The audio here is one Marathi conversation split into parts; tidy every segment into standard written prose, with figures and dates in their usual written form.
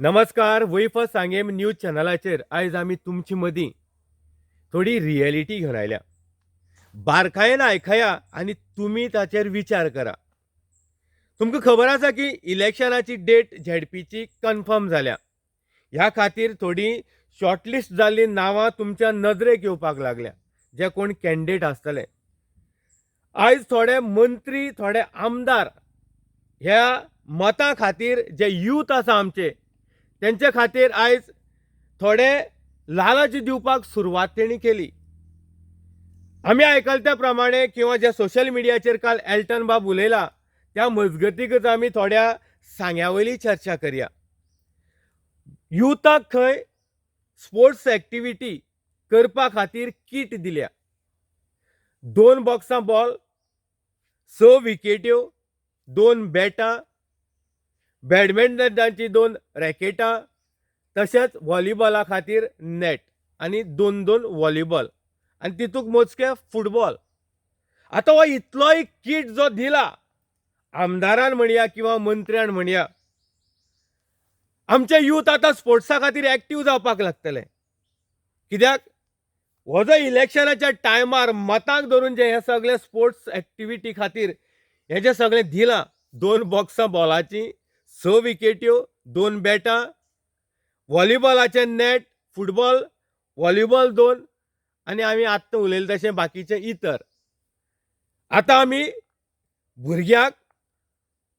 नमस्कार. वैफ सांगेम न्यूज चॅनलाचेर आयज आमी तुमची मदीं थोडी रियलिटी घेवन आयल्या. बारकायेन आयकया आनी तुमी ताचेर विचार करा. तुमकां खबर आसा की इलेक्शनाची डेट झेडपीची कन्फर्म जाल्या. ह्या खातीर थोडी शॉर्टलिस्ट जाल्लीं नांवां तुमच्या नदरेक येवपाक लागल्या, जे कोण कॅन्डिडेट आसतले. आयज थोडे मंत्री, थोडे आमदार ह्या मतां खातीर जे यूथ आसा आमचे, तेंचे खातीर आयज थोडे लालच दिवपाक सुरवात तेणी केली. आमी आयकला त्या प्रमाणे किंवा जे सोशल मिडियाचेर काल एल्टन बाब उलयला त्या मजगतीकच आमी थोड्या सांग्यावयली चर्चा करया. युथाक खंय स्पोर्ट्स एक्टिविटी करपा खातीर किट दिल्या. 2 बॉक्सां बॉल, 6 विकेट्यो, 2 बॅटां, बॅडमिंटनाची 2 रॅकेटां, तशेंच व्हॉलीबॉला खातीर नॅट आनी 2 व्हॉलीबॉल आनी तितूंत मोजके फुटबॉल. आतां हो इतलोय किट जो दिला आमदारान म्हणया किंवा मंत्र्यान म्हणया, आमचे यूथ आतां स्पोर्ट्सा खातीर एक्टीव जावपाक लागतले. कित्याक हो जो इलेक्शनाच्या टायमार मतांक धरून जे हे सगळे स्पोर्ट्स एक्टिविटी खातीर हे जे सगळें दिलां, 2 बॉक्सां बॉलाची, 6 विकेट्यो, 2 बॅटां, व्हॉलीबॉलाचे नॅट, फुटबॉल, व्हॉलीबॉल 2 आनी आमी आत्तां उलयले तशें बाकीचे इतर. आतां आमी भुरग्यांक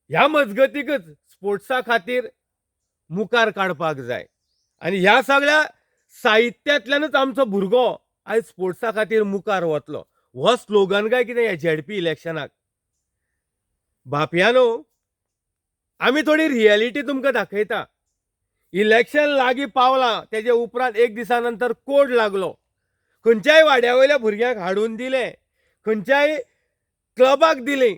ह्या मजगतीकच स्पोर्ट्सा खातीर मुखार काडपाक जाय आनी ह्या सगळ्या साहित्यांतल्यानच आमचो भुरगो आयज स्पोर्ट्सा खातीर मुखार वतलो. हो स्लोगन काय कितें ह्या झेडपी इलेक्शनाक. बापयानो, आमी थोडी रियलिटी तुमकां दाखयता. इलेक्शन लागीं पावलां तेजे उपरांत एक दिसा नंतर कोड लागलो. खंयच्याय वाड्यावयल्या भुरग्यांक हाडून दिले, खंयच्याय क्लबाक दिली.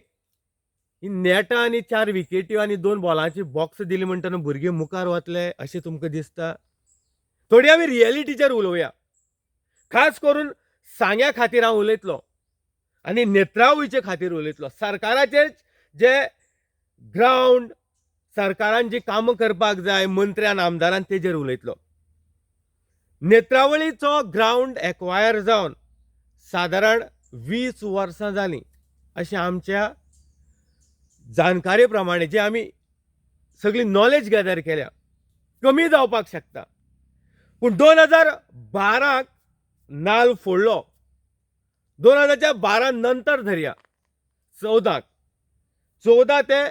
ही नॅटां आनी 4 विकेट्यो आनी 2 बॉलांची बॉक्स दिली म्हणटना भुरगे मुखार वतले अशें तुमकां दिसता? थोडी आमी रियलिटीचेर उलोवया. खास करून सांग्या खातीर हांव उलयतलों आनी नेत्रावळीचे खातीर उलयतलों. सरकाराचेर जे ग्रावंड, सरकारान जी कामां करपाक जाय मंत्र्यान आमदारान तेजेर उलयतलों. नेत्रावळीचो ग्रावंड एक्वायर जावन सादारण 20 वर्सां जालीं अशें आमच्या जाणकारे प्रमाणे जे आमी सगळी नॉलेज गॅदर केल्या. कमी जावपाक शकता, पूण 2012 नाल्ल फोडलो. 2012 नंतर धरया 14 ते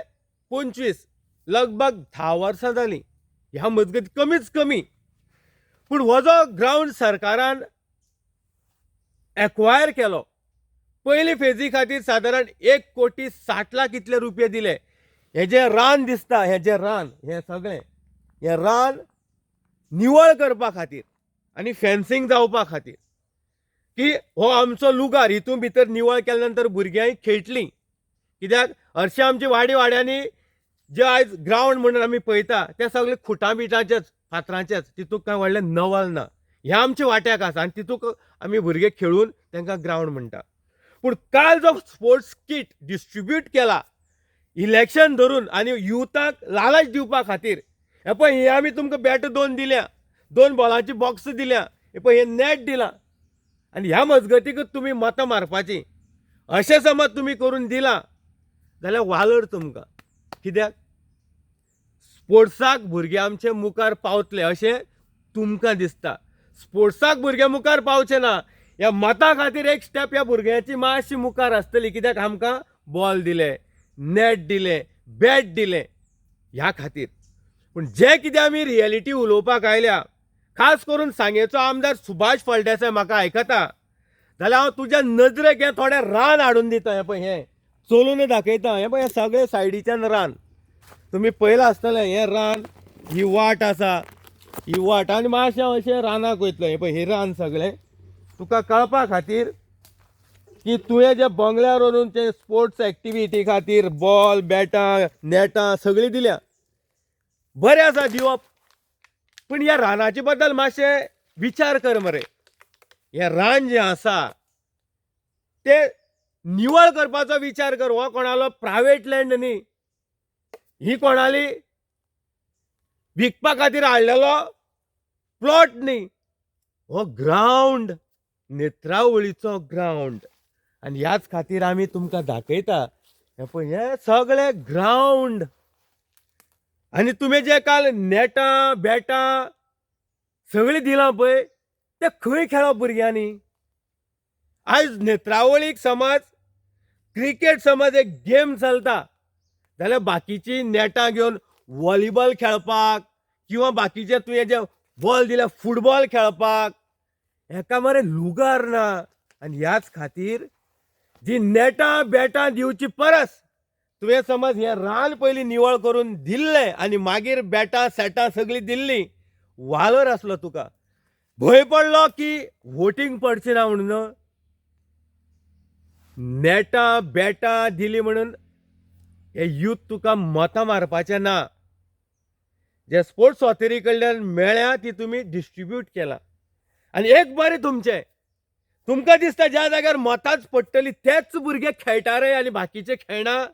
25 लगभग 10 वर्सां जालीं. ह्या मजगतीं कमीच कमी. पूण हो जो ग्रावंड सरकारान एक्वायर केलो, पयली फेजी खातीर सादारण 1,60 लाख इतले रुपये दिले. हे जे रान दिसता, हे जे रान, हे सगळें हे रान निवळ करपा खातीर आनी फेन्सिंग जावपा खातीर, की हो आमचो लुगार हितून भितर निवळ केल्या नंतर भुरग्यांय खेळटलीं. कित्याक हरशीं आमच्या वाड्यांनी जे आयज ग्रावंड म्हणून आमी पळयता ते सगळे खुटां बिटांचेच, फातरांचेच, तितूंत कांय व्हडलें नवल ना. हे आमच्या वाट्याक आसा आनी तितूंत आमी भुरगे खेळून तांकां ग्रावंड म्हणटा. पूण काल जो स्पोर्ट्स किट डिस्ट्रिब्यूट केला इलेक्शन धरून आनी युथाक लालच दिवपा खातीर, हे पळय हे आमी तुमकां बॅट 2 दिल्या, 2 बॉलांची बॉक्स दिल्या, हे पळय हे नॅट दिलां आनी ह्या मजगतीकच तुमी मतां मारपाची. अशें समज तुमी करून दिलां जाल्यार वालोर तुमकां. कित्याक स्पोर्ट्साक भुरगे आमचे मुखार पावतले अशें तुमकां दिसता. स्पोर्ट्साक भुरगे मुखार पावचे ना, ह्या मतां खातीर एक स्टेप ह्या भुरग्यांची मातशी मुखार आसतली. कित्याक आमकां बॉल दिले, नॅट दिले, बॅट दिले ह्या खातीर. पूण जे कितें आमी रियलिटी उलोवपाक आयल्या, खास करून सांगेचो आमदार सुभाष फळदेसाय म्हाका आयकता जाल्यार हांव तुज्या नजरेक हें थोडें रान हाडून दिता. हें पळय हें चलून दाखयता. हें पळय हें सगळें सायडीच्यान रान तुमी पळयलां आसतलें. हें रान, ही वाट आसा, ही वाट आनी मातशें अशें रानाक वयतलो. हें पळय हे रान सगळें तुका कळपा खातीर की तुवें जे बंगल्यार व्हरून ते स्पोर्ट्स एक्टिविटी खातीर बॉल, बॅटां, नॅटां सगळीं दिल्या. बरें आसा दिवप, पूण ह्या रानाचे बद्दल मातशें विचार कर मरे. हें रान जें आसा तें निवळ करपाचो विचार कर. हो कोणालो प्रायवेट लँड न्ही, ही कोणाली विकपा खातीर हाडलेलो प्लॉट न्ही, हो ग्राउंड, नेत्रावळीचो ग्राउंड. आनी ह्याच खातीर आमी तुमकां दाखयता हे पळय, हे सगळे ग्राउंड. आनी तुमी जे काल नेटां बॅटां सगळें दिलां पळय, ते खंय खेळप भुरग्यांनी? आयज नेत्रावळीक समज क्रिकेट समज एक गेम चलता जाल्यार बाकीची नेटां घेवन व्हॉलीबॉल खेळपाक किंवा बाकीचे तुवें जे बॉल दिल्या फुटबॉल खेळपाक हेका मरे लुगार ना. आनी ह्याच खातीर जी नेटां बॅटां दिवची परस तुवें समज हें रान पयलीं निवळ करून दिल्लें आनी मागीर बॅटां सेटां सगळीं दिल्लीं, वालोर आसलो तुका. भंय पडलो की वोटींग पडचें ना म्हणून. नेटां बॅटां दिलीं म्हणून हे यूथ तुका मतां मारपाचें ना. जे स्पोर्ट्स ऑथॉरिटी कडल्यान मेळ्ळ्या ती तुमी डिस्ट्रिब्यूट केला. आनी एक बरें तुमचें, तुमकां दिसता ज्या जाग्यार मतांच पडटलीं तेच भुरगे खेळटा रे आनी बाकीचे खेळना.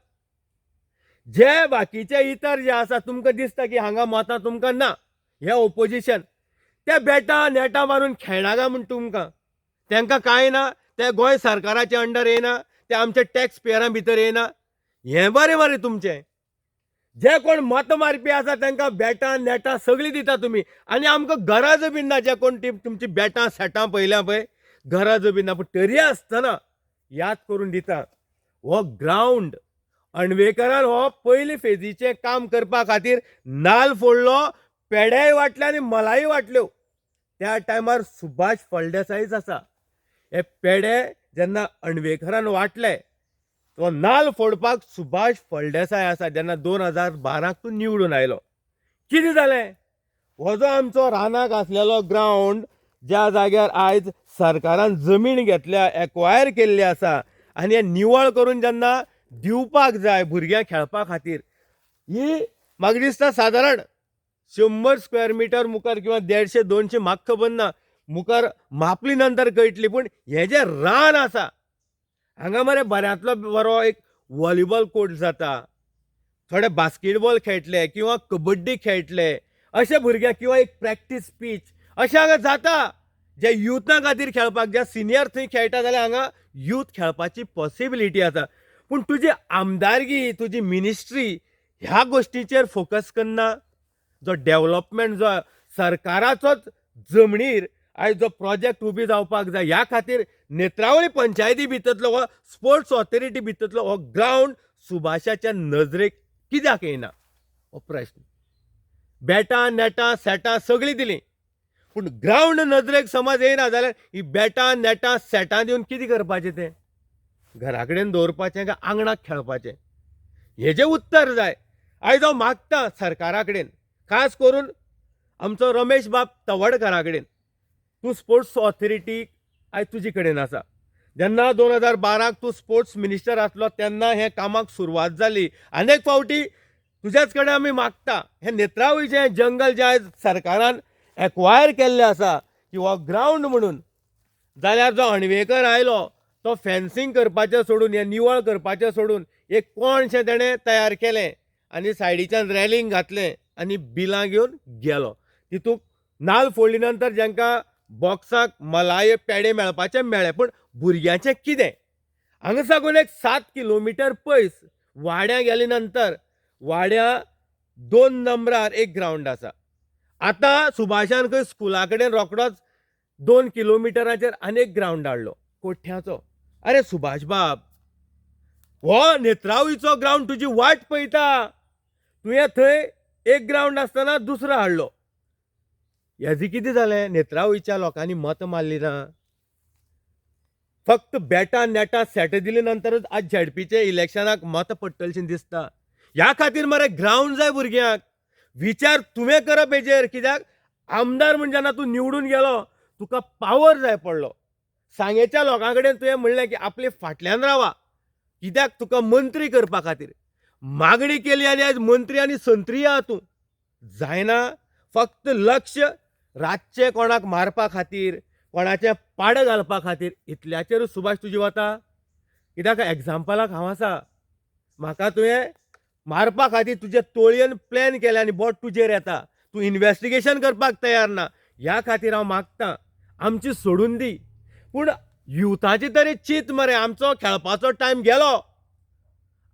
जे बाकीचे इतर जे आसा तुमकां दिसता की हांगा मतां तुमकां ना, हे ओपोजिशन, ते बॅटां नेटां मारून खेळना काय म्हूण तुमकां तांकां कांय ना, ते गोंय सरकाराचे अंडर येना, ते आमच्या टॅक्स पेयरां भितर येना. हें बरें बरें तुमचें. जे कोण मत मारपी आसा तांकां बॅटां नेटां सगळीं दिता तुमी आनी आमकां गरज बीन ना. जे कोण तुमची बॅटां सेटां पयल्या पळय गरज बीन ना, पूण तरी आसतना याद करून दिता. हो ग्राउंड अणवेकरान हो पयली फेजीचें काम करपा खातीर नाल्ल फोडलो, पेडेय वाटले आनी मलाय वाटल्यो. त्या टायमार सुभाष फळदेसायच आसा. हे पेडे जेन्ना अणवेकरान वाटले, तो नाल्ल फोडपाक सुभाष फळदेसाय आसा. जेन्ना 2012 तो निवडून आयलो, कितें जालें? हो जो आमचो रानाक आसलेलो ग्राउंड, ज्या जाग्यार आयज सरकारान जमीन घेतल्या, एक्वायर केल्ली आसा आनी हे निवळ करून जेन्ना दिवपाक जाय भुरग्यांक खेळपा खातीर, ही म्हाका दिसता सादारण 100 स्क्वेअर मिटर मुखार किंवा 150-200 म्हाका खबर ना, मुखार मापली नंतर कळटली. पूण हे जे रान आसा हांगा मरे बऱ्यांतलो बरो एक व्हॉलीबॉल कोर्ट जाता, थोडे बास्केटबॉल खेळटले किंवा कबड्डी खेळटले अशे भुरगे, किंवा एक प्रॅक्टीस पीच अशें हांगा जाता जे युथा खातीर खेळपाक. जे सिनियर थंय खेळटा जाल्यार हांगा यूथ खेळपाची पॉसिबिलिटी आसा. पूण तुजी आमदारगी, तुजी मिनिस्ट्री ह्या गोश्टीचेर फोकस करना. जो डेव्हलपमेंट जो सरकाराचोच जमनीर आयज जो प्रोजेक्ट उबी जावपाक जाय, ह्या खातीर नेत्रावळी पंचायती भितरलो हो स्पोर्ट्स ऑथॉरिटी भितरलो हो ग्राउंड सुभाषाच्या नजरेक कित्याक येना हो प्रश्न. बॅटां नेटां सेटां सगळीं दिलीं, पूण ग्राउंड नजरेक समज येना जाल्यार ही बॅटां नेटां सेटां दिवन कितें करपाचें? तें घरा कडेन दवरपाचें काय आंगणाक खेळपाचें? हेजें उत्तर जाय. आयज हांव मागता सरकारा कडेन, खास करून आमचो रमेश बाब तवडकरा कडेन, तूं स्पोर्ट्स ऑथॉरिटीक आयज तुजे कडेन आसा. जेन्ना 2012 तूं स्पोर्ट्स मिनिस्टर आसलो तेन्ना हे कामाक सुरवात जाली. अनेक फावटी तुजेच कडेन आमी मागता, हे नेत्रावळीचें जंगल जें आयज सरकारान एक्वायर केल्लें आसा किंवा ग्राउंड म्हणून, जाल्यार जो अणवेकर आयलो तो फेन्सिंग करपाचें सोडून, हें निवळ करपाचें सोडून एक कोणशें तेणें तयार केलें आनी सायडीच्यान रेलिंग घातलें आनी बिलां घेवन गेलो. तितूंत नाल्ल फोडली नंतर जांकां बॉक्साक मलाय पेडे मेळपाचे मेळ्ळे, पूण भुरग्यांचें कितें? हांगा साकून एक 7 किलोमिटर पयस वाड्या गेले नंतर वाड्या 2 नंबरार एक ग्राउंड आसा. आतां सुभाषान खंय स्कुला कडेन रोखडोच 2 किलोमिटराचेर आनीक ग्राउंड हाडलो कोठ्याचो. अरे सुभाष बाब, हो नेत्रावळीचो ग्राउंड तुजी वाट पळयता. तुवें थंय एक ग्राउंड आसतना दुसरो हाडलो. हेजें कितें जालें? नेत्रावळीच्या लोकांनी मत मारली ना. फक्त बॅटां नेटां सेट दिले नंतरच आज झेडपीचे इलेक्शनाक मत पडटलशीं दिसता. ह्या खातीर मरे ग्राउंड जाय भुरग्यांक. विचार तुवें करप हेजेर. कित्याक आमदार म्हण जेन्ना तूं निवडून गेलो तुका पावर जाय पडलो. सांगेच्या लोकां कडेन तुवें म्हणलें की आपले फाटल्यान रावा, कित्याक तुका मंत्री करपा खातीर मागणी केली आनी आयज मंत्री आनी संत्री आहा तूं. जायना. फक्त लक्ष रातचें कोणाक मारपा खातीर, कोणाचें पाड घालपा खातीर, इतल्याचेरूच सुभाष तुजी वता. कित्याक एग्जाम्पलाक हांव आसा. म्हाका तुवें मारपा खातीर तुजे तोळयेन प्लॅन केले आनी बोट तुजेर येता. तूं इन्व्हेस्टिगेशन करपाक तयार ना. ह्या खातीर हांव मागतां आमची सोडून दी. पूण युथाची तरी चिंत मरे, आमचो खेळपाचो टायम गेलो.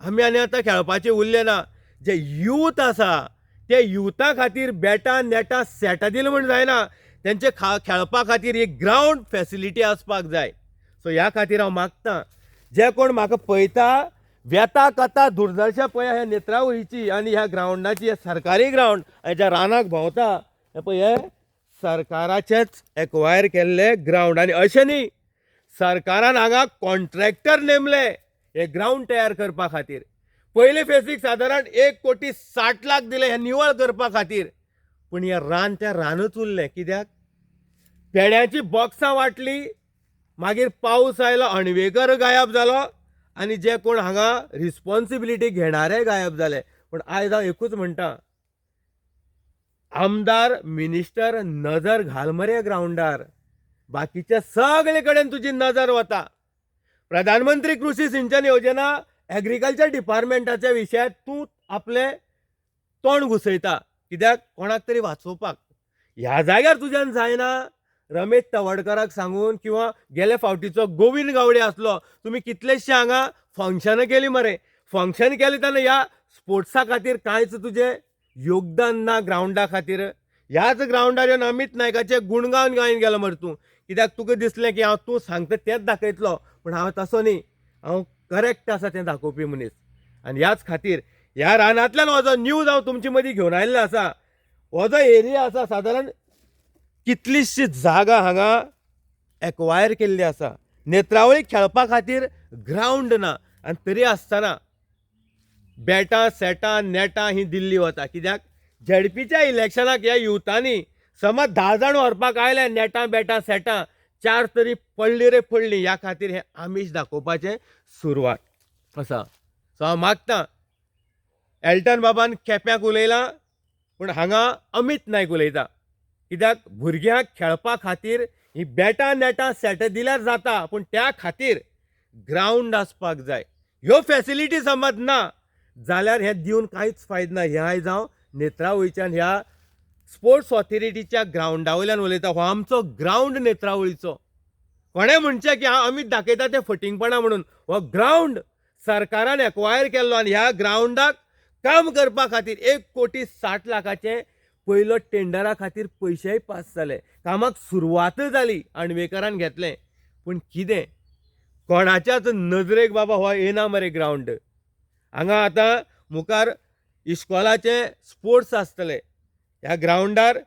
आमी आनी आतां खेळपाचे उरले ना. जे यूथ आसा ते युथा खातीर बॅटां नेटां सेटां दिले म्हण जायना. तेंचे खेळपा खातीर एक ग्रावंड फॅसिलिटी आसपाक जाय. सो ह्या खातीर हांव मागतां जे कोण म्हाका पळयता, वेता कथा दुर्दर्शा पळय ह्या नेत्रावळीची आनी ह्या ग्रावंडाची, हे सरकारी ग्रावंड आनी ज्या रानाक भोंवता हे पळय, हे सरकाराचेच एक्वायर केल्ले ग्रावंड. आनी अशें न्ही, सरकारान हांगा कॉन्ट्रॅक्टर नेमले हे ग्रावंड तयार करपा खातीर. पयले फेजीक सादारण 1,60,00,000 दिले हे निवळ करपा खातीर. पूण हे रान तें रानूच उरलें. कित्याक? पेड्याची बॉक्सां वाटली, मागीर पावस आयलो, अणवेकर गायब जालो आनी जे कोण हांगा रिस्पॉन्सिबिलिटी घेणारे गायब जाले. पूण आयज हांव एकूच म्हणटा, आमदार मिनिस्टर नजर घाल मरे ग्रावंडार. बाकीचे सगळे कडेन तुजी नजर वता. प्रधानमंत्री कृषी सिंचन योजना एग्रीकल्चर डिपार्टमेंटाच्या विशयात तूं आपले तोंड घुसयता. कित्याक? कोणाक तरी वाचोवपाक. ह्या जाग्यार तुज्यान जायना. रमेश तवडकराक सांगून किंवा गेल्या फावटीचो गोविंद गावडे आसलो, तुमी कितलेशे हांगा फंक्शनां केली मरे. फंक्शन केले तेन्ना ह्या स्पोर्ट्सा खातीर कांयच तुजें योगदान ना ग्रावंडा खातीर. ह्याच ग्रावंडार येवन अमित नायकाचे गुणगान गायन गेलो मरे तूं. कित्याक तुका दिसलें की हांव तूं सांगता तेंच दाखयतलो. पूण हांव तसो न्ही, हांव करेक्ट आसा तें दाखोवपी मनीस. आनी ह्याच खातीर ह्या रानांतल्यान हो जो न्यूज हांव तुमचे मदीं घेवन आयिल्लो आसा, हो जो एरिया आसा, सादारण कितलीशी जागा हांगा एक्वायर केल्ली आसा. नेत्रावळीक खेळपा खातीर ग्रावंड ना, आनी तरी आसतना बॅटां सेटां नेटां ही दिल्ली वता. कित्याक? झेडपीच्या इलेक्शनाक ह्या युथांनी समज 10 जाण व्हरपाक आयले नेटां बॅटां सेटां, 4 तरी पडली रे पडली. ह्या खातीर हें आमीश दाखोवपाचें सुरवात आसा. सो हांव मागतां, एल्टन बाबान केप्याक उलयलां, पूण हांगा अमित नायक उलयता. कित्याक? भुरग्यांक खेळपा खातीर ही बॅटां नेटां सेटां दिल्यार जाता, पूण त्या खातीर ग्रावंड आसपाक जाय. ह्यो फॅसिलिटी समज ना जाल्यार हें दिवन कांयच फायदो ना. हें आयज हांव नेत्रावळीच्यान ह्या स्पोर्ट्स ऑथॉरिटीच्या ग्रावंडा वयल्यान उलयता. हो आमचो ग्रावंड नेत्रावळीचो. कोणें म्हणचें की हांव अमित दाखयता तें फटिंगपणां म्हणून. हो ग्रावंड सरकारान एक्वायर केल्लो आनी ह्या ग्रावंडाक काम करपा खातीर 1,60,00,000चे पयलो टेंडरा खातीर पयशेय पास जाले. कामाक सुरवात जाली, अणवेकरान घेतलें. पूण कितें? कोणाच्याच नजरेक बाबा हो येना मरे ग्रावंड. हांगा आतां मुखार इस्कॉलाचे स्पोर्ट्स आसतले. ह्या ग्रावंडार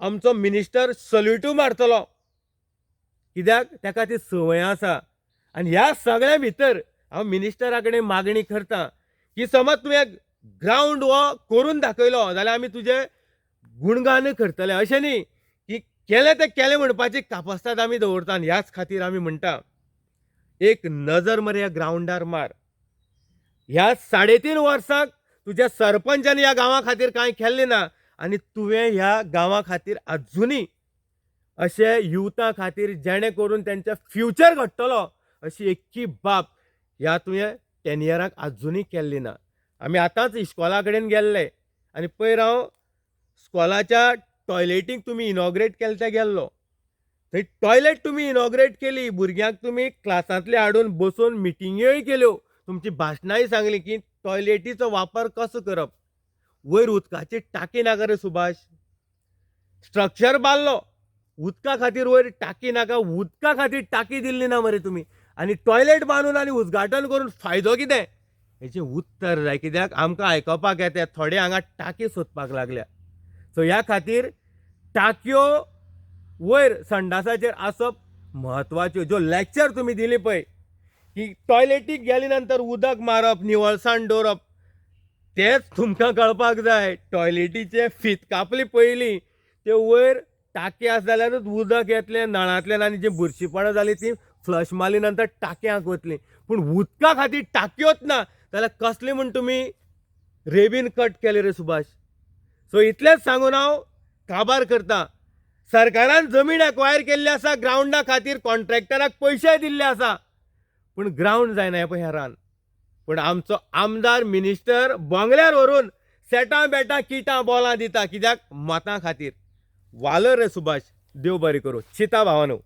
आमचो मिनिस्टर सल्यूटू मारतलो. कित्याक? ताका ती संवय आसा. आनी ह्या सगळ्या भितर हांव मिनिस्टरा कडेन मागणी करतां की समज तुवें ग्रावंड हो करून दाखयलो जाल्यार आमी तुजे गुणगान करतले. अशें न्ही की केलें तें केलें म्हणपाची कापास्ताद आमी दवरता. आनी ह्याच खातीर आमी म्हणटा, एक नजर मरे ह्या ग्रावंडार मार. ह्या 3.5 वर्सांक तुज्या सरपंचान ह्या गांवा खातीर कांय केल्लें ना. आनी तुवें ह्या गांवा खातीर अजुनी अशे युथा खातीर जेणे करून तेंचें फ्युचर घडटलो अशी एक्की बाब ह्या तुवें टेन्युराक अजुनी केल्ली ना. आमी आतांच इस्कॉला कडेन गेल्ले आनी पयर हांव स्कॉलाच्या टॉयलेटीक तुमी इनॉग्रेट केलें तें गेल्लो. थंय टॉयलेट तुमी इनॉग्रेट केली, भुरग्यांक तुमी क्लासांतले हाडून बसून मिटिंग्योय केल्यो, तुमची भाशणांय सांगली की टॉयलेटीचो वापर कसो करप. वयर उदकाची टाकी नाका रे सुभाष. स्ट्रक्चर बांदलो, उदका खातीर वयर टाकी नाका, उदका खातीर टाकी दिल्ली ना मरे तुमी. आनी टॉयलेट बांदून आनी उद्घाटन करून फायदो कितें? हेचें उत्तर जाय. कित्याक? आमकां आयकपाक येता थोडे हांगा टाकी सोदपाक लागल्या. सो ह्या खातीर टाकयो वयर संडासाचेर आसप म्हत्वाच्यो. ज्यो लॅक्चर तुमी दिली पळय की टॉयलेटीक गेले नंतर उदक मारप, निवळसाण दवरप, तेच तुमकां कळपाक जाय. टॉयलेटीचे फीत कापली पयलीं, ते वयर टाकी आसा जाल्यारूच उदक येतलें नळांतल्यान आनी जी बुरशीपणां जाली ती फ्लश मारली नंतर टाकयांक वतली. पूण उदका खातीर टाकयोच ना जाल्यार कसले म्हूण तुमी रेबीन कट केले रे सुभाष. सो इतलेंच सांगून हांव काबार करतां. सरकारान जमीन एक्वायर केल्ली आसा ग्रावंडा खातीर, कॉन्ट्रॅक्टराक पयशे दिल्ले आसा, पूण ग्रावंड जायना हें पळय हें रान. पूण आमचो आमदार मिनिस्टर बंगल्यार व्हरून सेटां बेटां किटां बॉलां दिता कित्याक मतां खातीर. वालर रे सुभाष, देव बरें करूं. चिता भावानो.